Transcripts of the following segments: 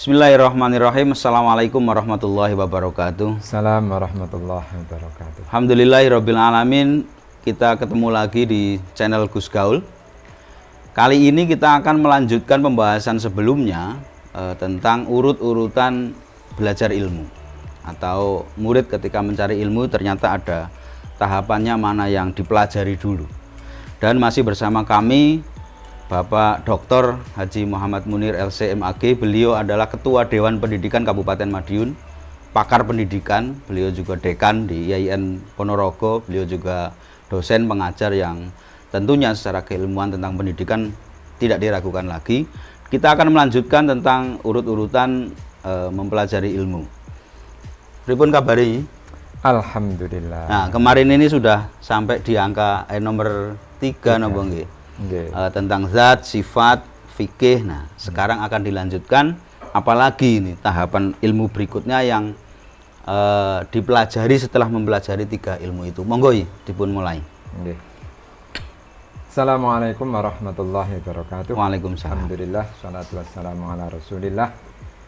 Bismillahirrahmanirrahim. Assalamualaikum warahmatullahi wabarakatuh. Assalamualaikum warahmatullahi wabarakatuh. Alhamdulillahirrabbilalamin. Kita ketemu lagi di channel Gus Gaul. Kali ini kita akan melanjutkan pembahasan sebelumnya tentang urut-urutan belajar ilmu. Atau murid ketika mencari ilmu ternyata ada tahapannya mana yang dipelajari dulu. Dan masih bersama kami Bapak Dr. Haji Muhammad Munir LC.MAG. Beliau adalah Ketua Dewan Pendidikan Kabupaten Madiun, pakar pendidikan. Beliau juga dekan di IAIN Ponorogo. Beliau juga dosen pengajar yang tentunya secara keilmuan tentang pendidikan tidak diragukan lagi. Kita akan melanjutkan tentang urut-urutan mempelajari ilmu. Pripun kabari? Alhamdulillah. Nah, kemarin ini sudah sampai di angka nomor 3 napa nggih? Tentang zat, sifat, fikih. Nah, sekarang akan dilanjutkan apalagi ini tahapan ilmu berikutnya yang dipelajari setelah mempelajari 3 ilmu itu. Monggo dipun mulai. Assalamualaikum warahmatullahi wabarakatuh. Waalaikumsalam. Alhamdulillah, salatu wassalamu ala rasulillah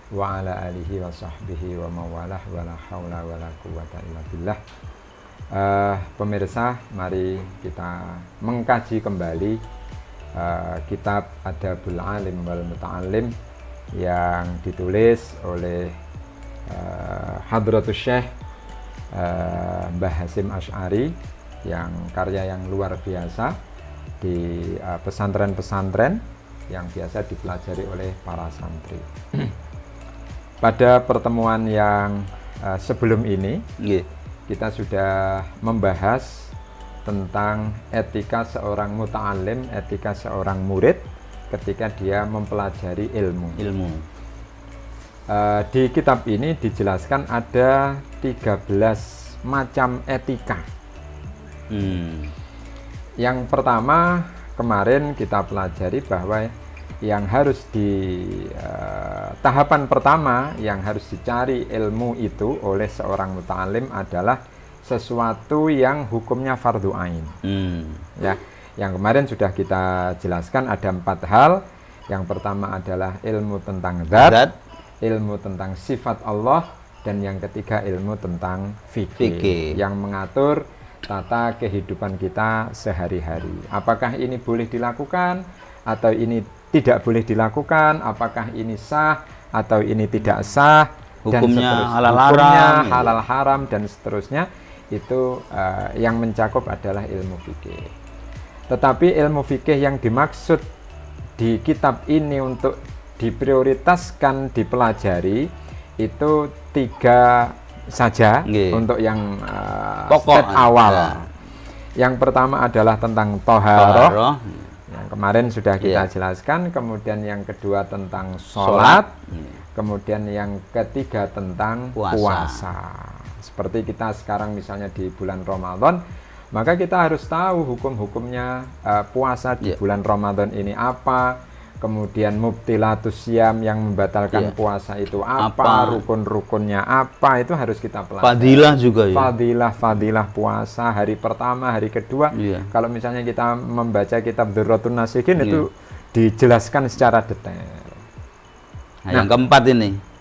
wa ala alihi wa sahbihi wa mawalah wa la hawla wa la quwata illa billah. Pemirsa, mari kita mengkaji kembali kitab Adabul Alim wal Muta'alim yang ditulis oleh Hadratus Syekh Mbah Hasyim Asy'ari, yang karya yang luar biasa di pesantren-pesantren yang biasa dipelajari oleh para santri. Pada pertemuan yang sebelum ini kita sudah membahas tentang etika seorang muta'alim, etika seorang murid ketika dia mempelajari ilmu. Di kitab ini dijelaskan ada 13 macam etika. Yang pertama, kemarin kita pelajari bahwa yang harus tahapan pertama yang harus dicari ilmu itu oleh seorang muta'alim adalah sesuatu yang hukumnya fardu ain. Ya, yang kemarin sudah kita jelaskan ada 4 hal. Yang pertama adalah ilmu tentang zat, ilmu tentang sifat Allah, dan yang ketiga ilmu tentang fikih yang mengatur tata kehidupan kita sehari-hari. Apakah ini boleh dilakukan atau ini tidak boleh dilakukan? Apakah ini sah atau ini tidak sah? Hukumnya halal haram dan seterusnya. Itu yang mencakup adalah ilmu fikih. Tetapi ilmu fikih yang dimaksud di kitab ini untuk diprioritaskan dipelajari itu 3 saja untuk yang step awal. Yang pertama adalah tentang toharoh, yang kemarin sudah kita jelaskan. Kemudian yang kedua tentang sholat. Kemudian yang ketiga tentang puasa. Seperti kita sekarang misalnya di bulan Ramadan, maka kita harus tahu hukum-hukumnya puasa di bulan Ramadan ini apa, kemudian mubtilatus syam yang membatalkan puasa itu apa, rukun-rukunnya apa, itu harus kita pelajari. Fadilah juga ya. Fadilah puasa hari pertama, hari kedua. Kalau misalnya kita membaca kitab Durratun Nasihin itu dijelaskan secara detail. Nah, yang keempat ini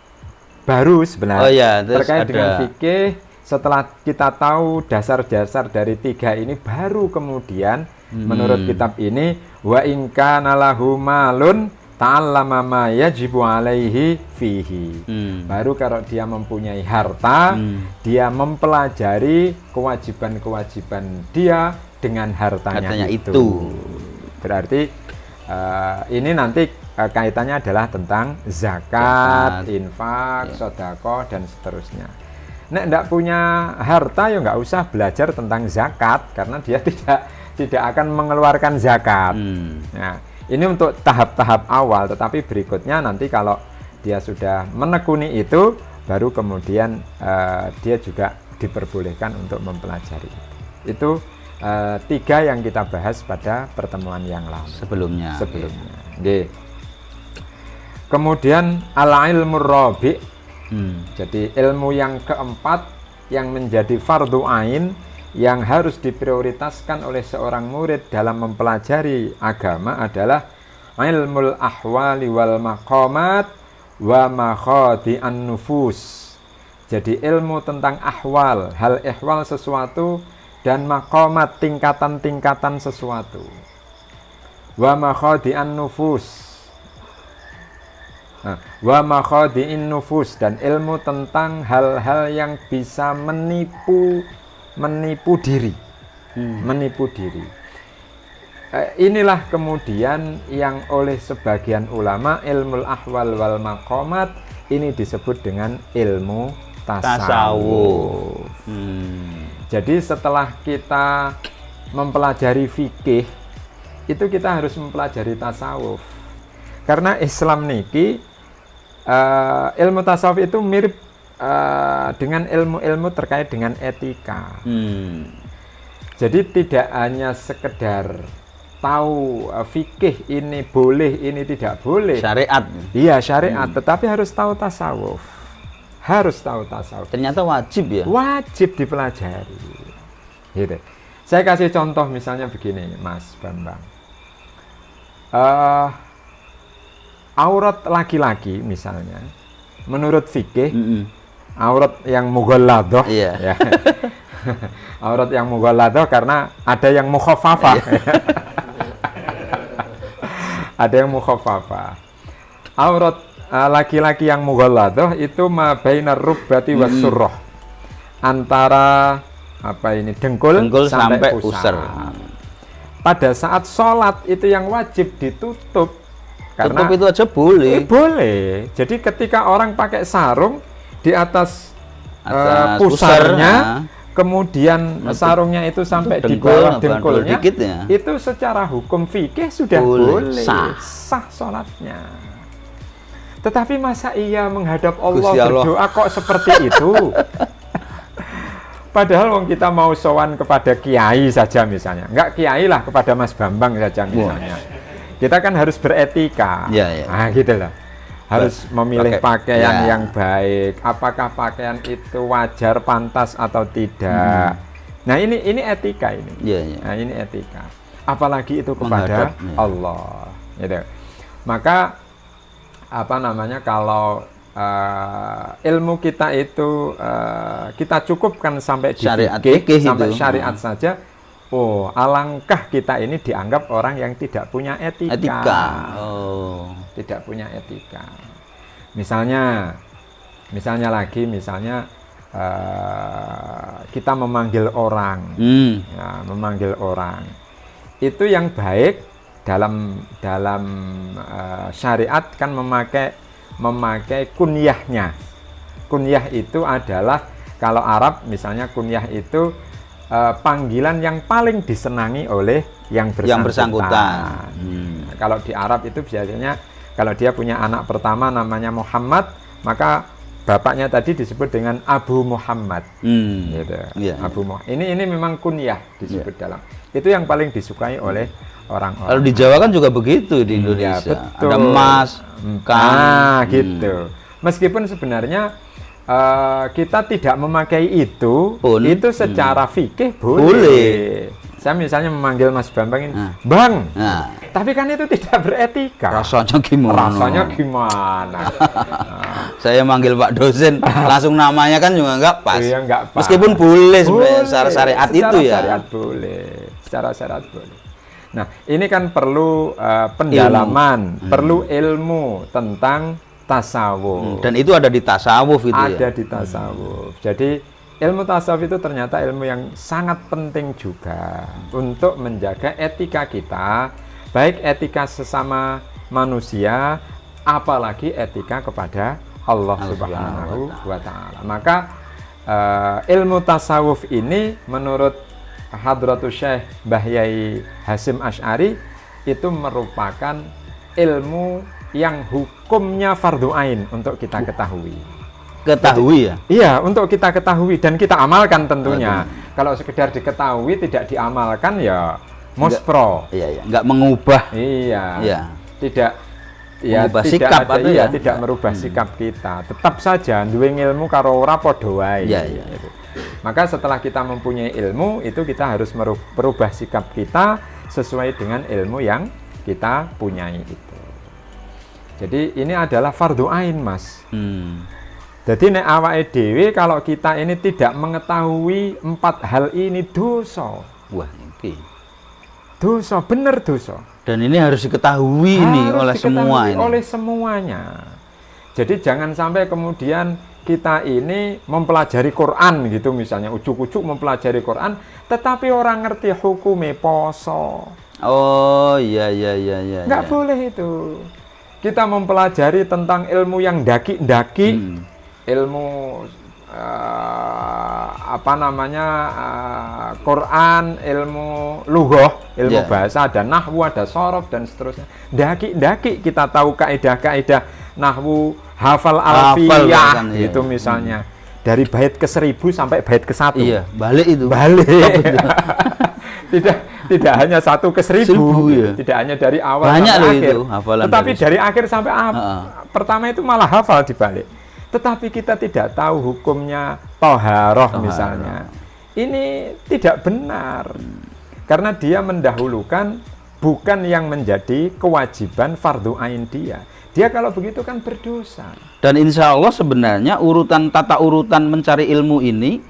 baru sebenarnya terkait ada dengan fikih. Setelah kita tahu dasar-dasar dari 3 ini, baru kemudian menurut kitab ini wa in kana lahu malun ta'allama ma yajibu alaihi fihi. Baru kalau dia mempunyai harta, dia mempelajari kewajiban-kewajiban dia dengan hartanya itu. Berarti ini nanti kaitannya adalah tentang zakat, infak, sedekah dan seterusnya. Nek ndak punya harta ya nggak usah belajar tentang zakat karena dia tidak akan mengeluarkan zakat. Nah, ini untuk tahap-tahap awal, tetapi berikutnya nanti kalau dia sudah menekuni itu, baru kemudian dia juga diperbolehkan untuk mempelajari. Itu 3 yang kita bahas pada pertemuan yang lalu. Sebelumnya. Kemudian al-ilmu rabi'. Jadi ilmu yang keempat yang menjadi fardu ain yang harus diprioritaskan oleh seorang murid dalam mempelajari agama adalah ilmul ahwali wal maqamat wa makhadi'an nufus. Jadi ilmu tentang ahwal, hal ihwal sesuatu dan maqamat, tingkatan-tingkatan sesuatu. Wa makhadi'an nufus. Nah, wa makhadi'in nufus, dan ilmu tentang hal-hal yang bisa menipu diri. Menipu diri. Inilah kemudian yang oleh sebagian ulama ilmu ahwal wal maqamat ini disebut dengan ilmu tasawuf. Jadi setelah kita mempelajari fikih, itu kita harus mempelajari tasawuf. Karena Islam niki ilmu tasawuf itu mirip dengan ilmu-ilmu terkait dengan etika. Jadi tidak hanya sekedar tahu fikih ini boleh, ini tidak boleh. Syariat. Iya, syariat, tetapi harus tahu tasawuf. Harus tahu tasawuf. Ternyata wajib ya? Wajib dipelajari. Gitu. Saya kasih contoh misalnya begini, Mas Bambang. Aurat laki-laki misalnya, menurut fikih, aurat yang mughalladah, ya. Aurat yang mughalladah karena ada yang mukhaffafah. Ada yang mukhaffafah. Aurat laki-laki yang mughalladah itu ma bainar rubbati was surrah. Antara dengkul sampai pusar. Pada saat sholat itu yang wajib ditutup. Karena tutup itu aja boleh. Boleh. Jadi ketika orang pakai sarung di atas pusarnya, kemudian sarungnya itu sampai di bawah dengkulnya, itu secara hukum fikih sudah boleh. Sah sholatnya. Tetapi masa iya menghadap Allah berdoa kok seperti itu? Padahal wong kita mau sowan kepada kiai saja misalnya. Enggak kiai lah, kepada Mas Bambang saja misalnya. Kita kan harus beretika. Nah, gitu lah. Harus memilih pakaian yang baik. Apakah pakaian itu wajar, pantas atau tidak? Nah, ini etika ini. Nah, ini etika. Apalagi itu kepada Allah. Gitu. Maka kalau ilmu kita itu kita cukupkan sampai di fikih, sampai syariat saja. Oh, alangkah kita ini dianggap orang yang tidak punya etika. Tidak punya etika. Misalnya kita memanggil orang, memanggil orang. Itu yang baik dalam syariat kan memakai kunyahnya. Kunyah itu adalah kalau Arab misalnya kunyah itu panggilan yang paling disenangi oleh yang bersangkutan. Kalau di Arab itu biasanya kalau dia punya anak pertama namanya Muhammad, maka bapaknya tadi disebut dengan Abu Muhammad. Gitu. Abu Muhammad. Ini memang kunyah disebut dalam. Itu yang paling disukai oleh orang-orang. Kalau di Jawa kan juga begitu di Indonesia. Betul. Ada Mas, Kang. Gitu. Meskipun sebenarnya kita tidak memakai itu secara fikih boleh. Saya misalnya memanggil Mas Bambang ini, Bang. Tapi kan itu tidak beretika. Rasanya gimana? Saya manggil Pak dosen, langsung namanya kan juga nggak pas. Iya, nggak pas. Meskipun boleh sebenarnya secara syariat itu ya. Secara syariat boleh. Nah, ini kan perlu pendalaman, perlu ilmu tentang tasawuf. Dan itu ada di tasawuf itu ada di tasawuf. Jadi ilmu tasawuf itu ternyata ilmu yang sangat penting juga untuk menjaga etika kita, baik etika sesama manusia, apalagi etika kepada Allah Subhanahu wa Ta'ala. Maka ilmu tasawuf ini menurut Hadratus Syekh Mbah Yai Hasyim Asy'ari itu merupakan ilmu yang hukumnya fardhu ain untuk kita ketahui. Ya? Iya, untuk kita ketahui dan kita amalkan tentunya. Kalau sekedar diketahui tidak diamalkan ya muspro. Nggak mengubah. Tidak mengubah sikap tidak merubah sikap kita. Tetap saja duwe ilmu karo ora padha wae. Maka setelah kita mempunyai ilmu itu kita harus merubah sikap kita sesuai dengan ilmu yang kita punyai itu. Jadi ini adalah fardhu ain, Mas. Hmm. Jadi nek awake dhewe kalau kita ini tidak mengetahui 4 hal ini dosa. Wah, ini. Dosa, bener dosa. Dan ini harus diketahui ini oleh semua ini. Oleh semuanya. Jadi jangan sampai kemudian kita ini mempelajari Quran gitu misalnya, ujuk-ujuk mempelajari Quran, tetapi orang ngerti hukumnya poso. Oh, iya. Nggak boleh itu. Kita mempelajari tentang ilmu yang daki-daki, ilmu Quran, ilmu lughah, ilmu bahasa, ada nahwu, ada sorof dan seterusnya. Daki-daki kita tahu kaidah-kaidah nahwu, hafal alfiyah gitu misalnya. Dari bait ke-1000 sampai bait ke-1. Iya, balik itu. Balik. tidak hanya 1 ke 1000, ya? Tidak hanya dari awal banyak sampai akhir. Itu, tetapi dari akhir sampai pertama itu malah hafal dibalik. Tetapi kita tidak tahu hukumnya toharoh misalnya. Ini tidak benar. Karena dia mendahulukan bukan yang menjadi kewajiban fardhu ain dia. Dia kalau begitu kan berdosa. Dan insya Allah sebenarnya tata urutan mencari ilmu ini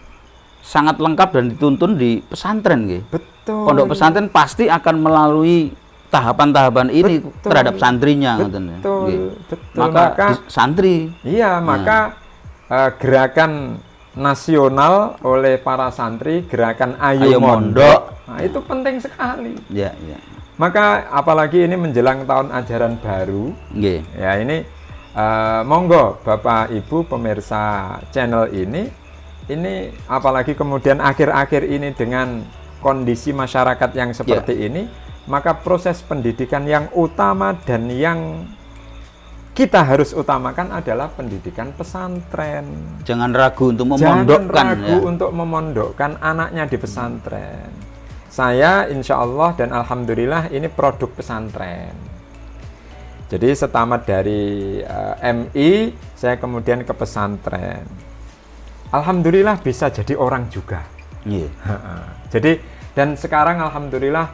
sangat lengkap dan dituntun di pesantren. Betul. Pondok pesantren pasti akan melalui tahapan-tahapan ini terhadap santrinya. Betul. Maka santri. Iya, maka gerakan nasional oleh para santri, gerakan Ayo Mondok, nah, itu penting sekali. Ya. Maka apalagi ini menjelang tahun ajaran baru, ya ini monggo Bapak Ibu pemirsa channel ini apalagi kemudian akhir-akhir ini dengan kondisi masyarakat yang seperti ini, maka proses pendidikan yang utama dan yang kita harus utamakan adalah pendidikan pesantren. Jangan ragu untuk memondokkan. Untuk memondokkan anaknya di pesantren. Saya insya Allah dan alhamdulillah ini produk pesantren. Jadi setamat dari MI, saya kemudian ke pesantren. Alhamdulillah bisa jadi orang juga. Jadi dan sekarang alhamdulillah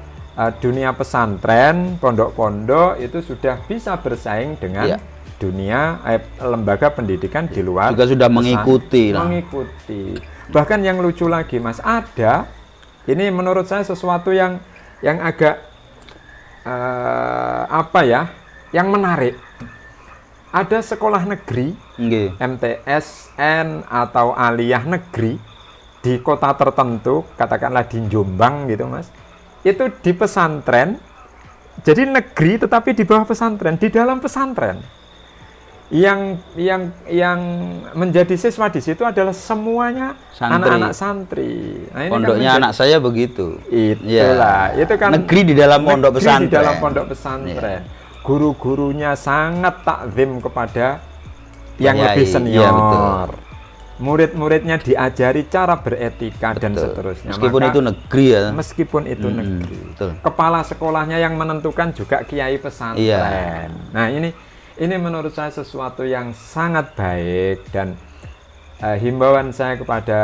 dunia pesantren, pondok-pondok itu sudah bisa bersaing dengan dunia lembaga pendidikan di luar. Juga sudah mengikuti. Bahkan yang lucu lagi, Mas, ada ini menurut saya sesuatu yang agak yang menarik. Ada sekolah negeri, MTSN atau aliyah negeri di kota tertentu, katakanlah di Jombang gitu, Mas. Itu di pesantren, jadi negeri tetapi di bawah pesantren, di dalam pesantren. Yang menjadi siswa di situ adalah semuanya anak-anak santri. Nah, ini pondoknya kan anak saya begitu. Itulah, itu kan negeri di dalam pondok pesantren. Di dalam pondok pesantren. Guru-gurunya sangat takzim kepada yang lebih senior. Murid-muridnya diajari cara beretika dan seterusnya. Meskipun itu negeri ya. Meskipun itu negeri. Kepala sekolahnya yang menentukan juga kiai pesantren. Nah, ini menurut saya sesuatu yang sangat baik dan himbauan saya kepada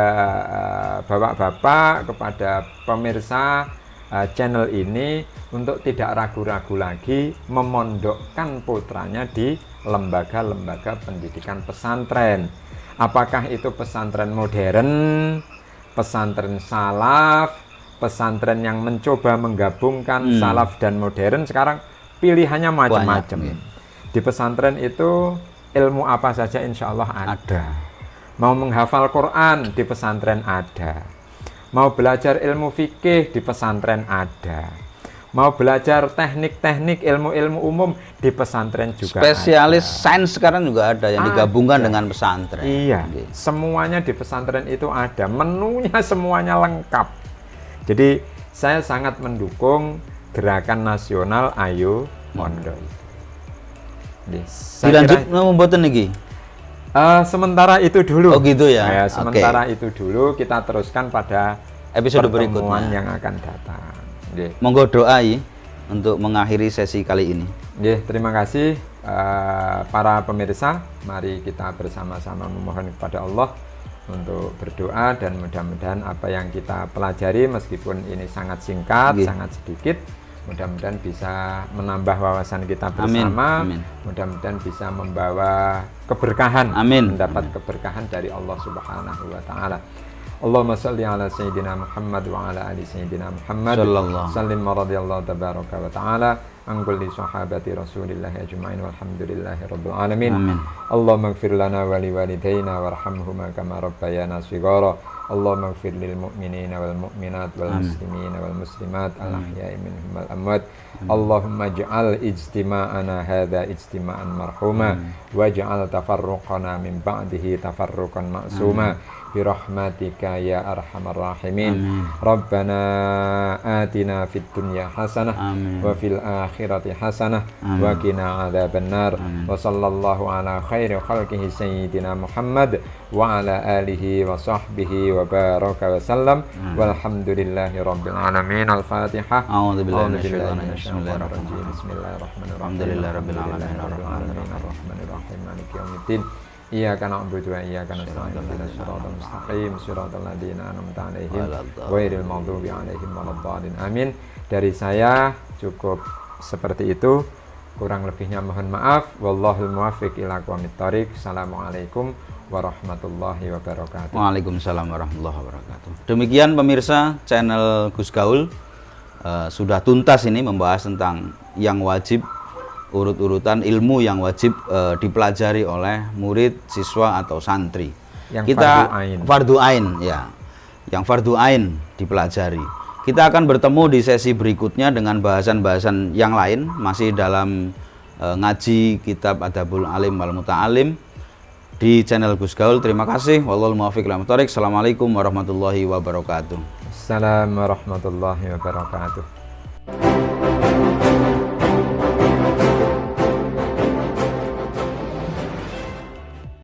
bapak-bapak, kepada pemirsa channel ini untuk tidak ragu-ragu lagi memondokkan putranya di lembaga-lembaga pendidikan pesantren. Apakah itu pesantren modern, pesantren salaf, pesantren yang mencoba menggabungkan salaf dan modern. Sekarang pilihannya macam-macam. Di pesantren itu ilmu apa saja insya Allah ada. Mau menghafal Quran di pesantren ada. Mau belajar ilmu fikih di pesantren ada. Mau belajar teknik-teknik ilmu-ilmu umum di pesantren juga spesialis ada. Sains sekarang juga ada yang digabungkan dengan pesantren. Iya, semuanya di pesantren itu ada, menunya semuanya lengkap. Jadi saya sangat mendukung gerakan nasional Ayo Mondok. Dilanjut membuat ini. Sementara itu dulu. Oh gitu ya. Sementara itu dulu, kita teruskan pada episode pertemuan berikutnya yang akan datang. Monggo doai untuk mengakhiri sesi kali ini. Terima kasih para pemirsa. Mari kita bersama-sama memohon kepada Allah untuk berdoa dan mudah-mudahan apa yang kita pelajari meskipun ini sangat singkat, sangat sedikit, Mudah-mudahan bisa menambah wawasan kita Amin. bersama. Amin. Mudah-mudahan bisa membawa keberkahan, Amin. mendapat keberkahan dari Allah Subhanahu wa taala. Allahumma salli ala sayyidina Muhammad wa ala ali sayyidina Muhammad. Sallallahu. Sallim wa radiyallahu tabaraka wa ta'ala an kulli sahabati Rasulillahi ajma'in walhamdulillahi rabbil alamin. Amin. Allahumma ighfir lana wa liwalidayna warhamhuma kama rabbayana shighara. Allahumma ighfir lil mu'minina wal mu'minat wal muslimina wal muslimat al ahya'i minhum wal amwat. Allahumma ij'al ijtima'ana hadha ijtima'an marhuma waj'al tafarruqana min ba'dihi tafarruqan ma'suma birahmatika ya arhamar rahimin. Rabbana atina fid dunya hasanah wa fil akhirati hasanah wa qina adzabannar. Wa sallallahu ala khairi khalqihi sayyidina Muhammad wa ala alihi wa sahbihi wa baraka wa sallam. Walhamdulillahi rabbil alamin. Al-Fatihah. A'udzu billahi minasyaitonir rajim. Bismillahirrahmanirrahim. Bismillahirrahmanirrahim. Alhamdulillahirabbil alamin. Arrahmanirrahim. Maliki yaumiddin. Iyyaka na'budu wa iyyaka nasta'in. Ihdinas siratal mustaqim, siratal ladzina an'amta 'alaihim ghairil maghdubi 'alaihim waladdallin. Amin. Dari saya cukup seperti itu. Kurang lebihnya mohon maaf. Wallahul muwaffiq ila aqwamit thoriq. Assalamualaikum warahmatullahi wabarakatuh. Waalaikumsalam warahmatullahi wabarakatuh. Demikian pemirsa channel Gus Gaul sudah tuntas ini membahas tentang yang wajib, urut-urutan ilmu yang wajib dipelajari oleh murid, siswa atau santri. Yang Kita fardu fardu ain ain. ya. Yang fardu ain dipelajari. Kita akan bertemu di sesi berikutnya dengan bahasan-bahasan yang lain masih dalam ngaji kitab Adabul Alim wal Muta'alim di channel Gus Gaul. Terima kasih. Wallahul muwaffiq ila aqwamit thoriq. Assalamualaikum warahmatullahi wabarakatuh. Assalamualaikum warahmatullahi wabarakatuh.